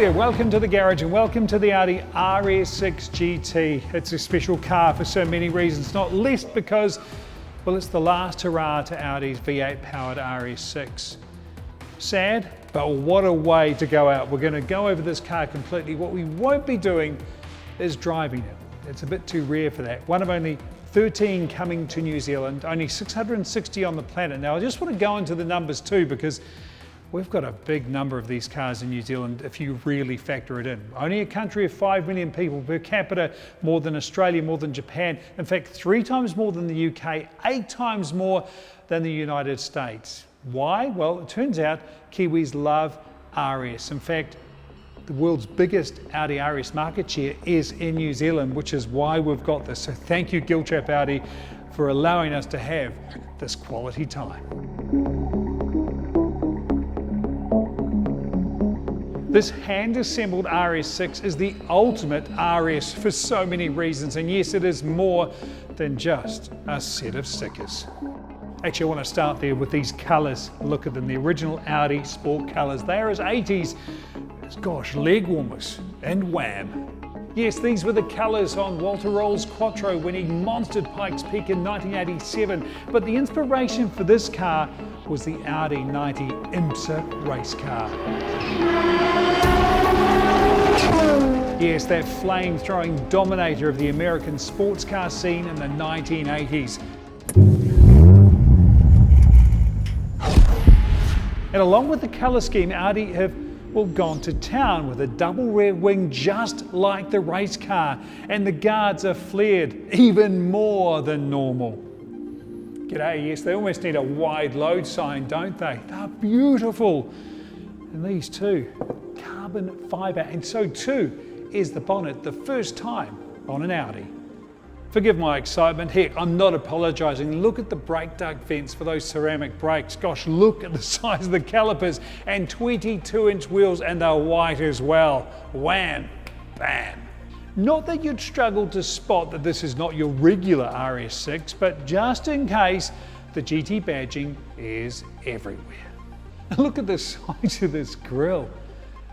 there, welcome to the garage and welcome to the Audi RS6 GT. It's a special car for so many reasons, not least because, well, it's the last hurrah to Audi's V8 powered RS6. Sad, but what a way to go out. We're going to go over this car completely. What we won't be doing is driving it. It's a bit too rare for that. One of only 13 coming to New Zealand, only 660 on the planet. Now I just want to go into the numbers too, because we've got a big number of these cars in New Zealand if you really factor it in. Only a country of 5 million people per capita, more than Australia, more than Japan. In fact, 3 times more than the UK, 8 times more than the United States. Why? Well, it turns out Kiwis love RS. In fact, the world's biggest Audi RS market share is in New Zealand, which is why we've got this. So thank you, Giltrap Audi, for allowing us to have this quality time. This hand-assembled RS6 is the ultimate RS for so many reasons, and yes, it is more than just a set of stickers. Actually, I want to start there with these colours. Look at them, the original Audi sport colours. They are as 80s as, gosh, leg warmers and wham. Yes, these were the colours on Walter Roll's Quattro when he monstered Pikes Peak in 1987, but the inspiration for this car was the Audi 90 IMSA race car. Yes, that flame-throwing dominator of the American sports car scene in the 1980s. And along with the colour scheme, Audi have gone to town with a double rear wing just like the race car, and the guards are flared even more than normal. G'day, yes, they almost need a wide load sign, don't they? They're beautiful. And these too, carbon fibre, and so too is the bonnet, the first time on an Audi. Forgive my excitement, heck, I'm not apologising. Look at the brake duct vents for those ceramic brakes. Gosh, look at the size of the calipers, and 22-inch wheels, and they're white as well. Wham, bam. Not that you'd struggle to spot that this is not your regular RS6, but just in case, the GT badging is everywhere. Look at the size of this grille.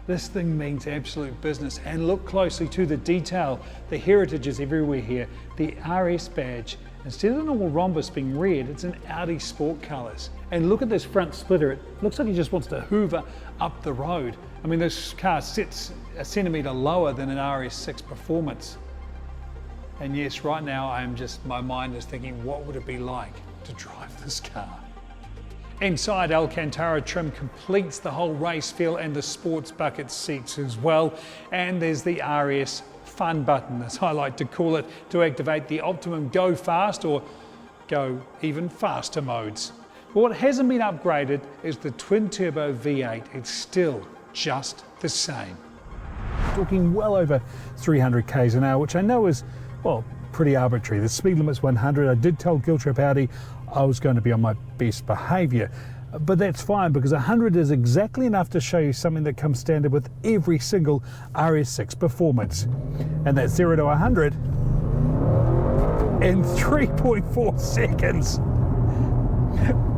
This thing means absolute business, and look closely to the detail. The heritage is everywhere here. The RS badge, instead of the normal rhombus being red, it's in Audi sport colours. And look at this front splitter. It looks like he just wants to hoover up the road. I mean, this car sits a centimetre lower than an RS6 Performance. And yes, right now my mind is thinking, what would it be like to drive this car? Inside, Alcantara trim completes the whole race feel, and the sports bucket seats as well. And there's the RS Fun button, as I like to call it, to activate the optimum go fast or go even faster modes. But what hasn't been upgraded is the twin-turbo V8. It's still just the same. Talking well over 300 k's an hour, which I know is, well, pretty arbitrary. The speed limit's 100. I did tell Giltrap Audi I was going to be on my best behaviour, but that's fine because 100 is exactly enough to show you something that comes standard with every single RS6 Performance, and that's 0 to 100 in 3.4 seconds,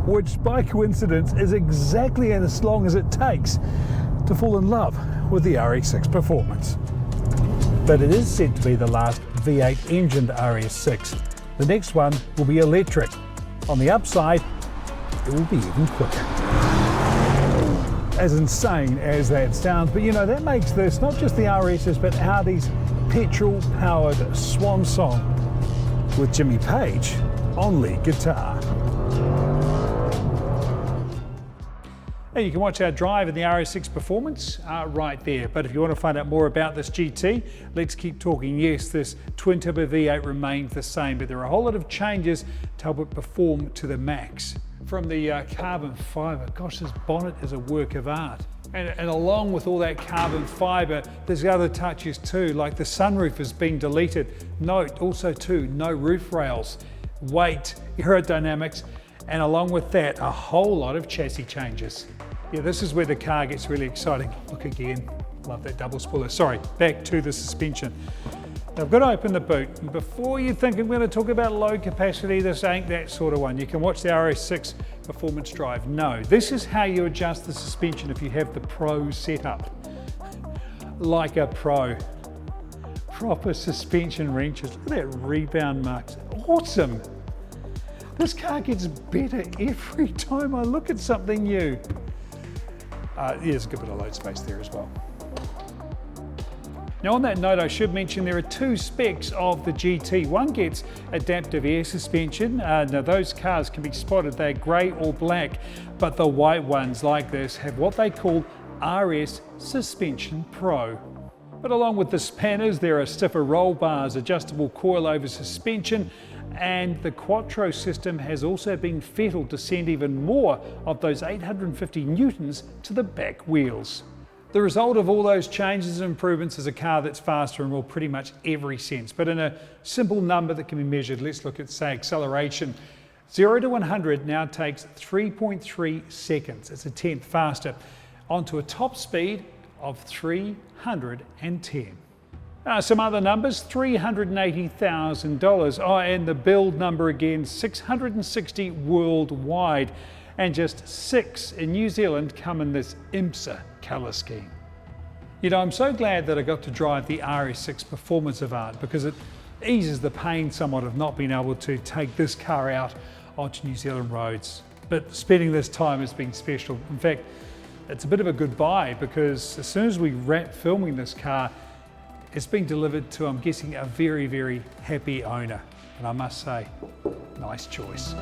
which by coincidence is exactly as long as it takes to fall in love with the RS6 Performance. But it is said to be the last V8 engined RS6. The next one will be electric. On the upside, it will be even quicker. As insane as that sounds, but you know, that makes this not just the RS's, but Audi's petrol-powered swan song with Jimmy Page on lead guitar. And you can watch our drive in the RS6 Performance right there. But if you want to find out more about this GT, let's keep talking. Yes, this twin-turbo V8 remains the same, but there are a whole lot of changes to help it perform to the max. From the carbon fibre, gosh, this bonnet is a work of art. And along with all that carbon fibre, there's other touches too, like the sunroof has been deleted. Note also too, no roof rails, weight, aerodynamics, and along with that, a whole lot of chassis changes. Yeah, this is where the car gets really exciting. Look again, love that double spoiler. Sorry, back to the suspension. Now I've got to open the boot. And before you think I'm going to talk about load capacity, this ain't that sort of one. You can watch the RS6 Performance Drive. No, this is how you adjust the suspension if you have the Pro setup. like a pro. Proper suspension wrenches. Look at that rebound marks. Awesome. This car gets better every time I look at something new. There's a good bit of load space there as well. Now on that note, I should mention there are two specs of the GT. One gets adaptive air suspension. Now those cars can be spotted, they're grey or black, but the white ones like this have what they call RS Suspension Pro. But along with the spanners, there are stiffer roll bars, adjustable coil-over suspension, and the Quattro system has also been fettled to send even more of those 850 newtons to the back wheels. The result of all those changes and improvements is a car that's faster in well, pretty much every sense, but in a simple number that can be measured. Let's look at, say, acceleration. 0 to 100 now takes 3.3 seconds. It's a tenth faster, onto a top speed of 310. Some other numbers, $380,000. Oh, and the build number again, 660 worldwide. And just 6 in New Zealand come in this IMSA colour scheme. You know, I'm so glad that I got to drive the RS6 Performance Avant because it eases the pain somewhat of not being able to take this car out onto New Zealand roads. But spending this time has been special. In fact, it's a bit of a goodbye because as soon as we wrap filming this car, it's been delivered to, I'm guessing, a very, very happy owner. And I must say, nice choice.